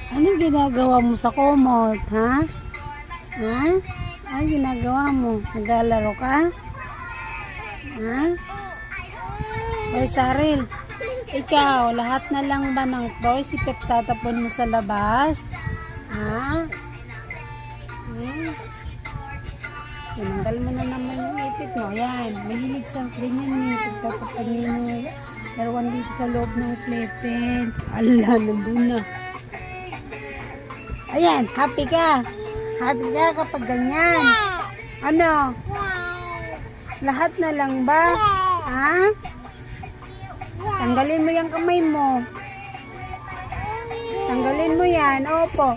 Ano ginagawa mo sa kumot, ha? Ha? Ano ginagawa mo? Naglalaro ka? Ha? Hoy, Saril. Ikaw, lahat na lang ba ng toys ipagtatapon mo sa labas? Ha? Tinanggal mo na naman yung ipit mo. Ayan, mahilig sa ganyan eh. Pagtatapon mo. Larawan dito sa loob ng playpen. Ala, nandun na. Ayan, happy ka. Happy ka kapag ganyan. Ano? Lahat na lang ba? Ha? Tanggalin mo yung kamay mo. Tanggalin mo yan. Opo.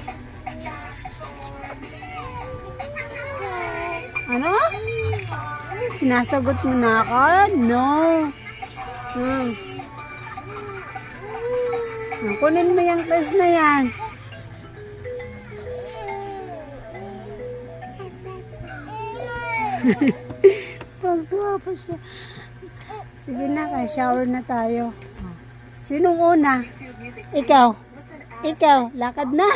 Ano? Sinasagot mo na ako? No. Kunin mo yung toys na yan. Pagtuwa pa siya. Sige na, shower na tayo. Sinong una? Ikaw. Ikaw, lakad na.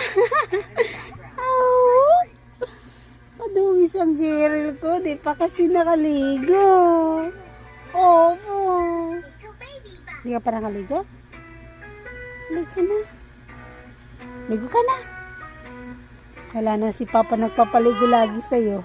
Padungis ang Cheryl ko. Di pa kasi nakaligo. Opo. Di ka pa nakaligo? Ligo na. Ligo ka na. Wala na si Papa nagpapaligo lagi sa'yo.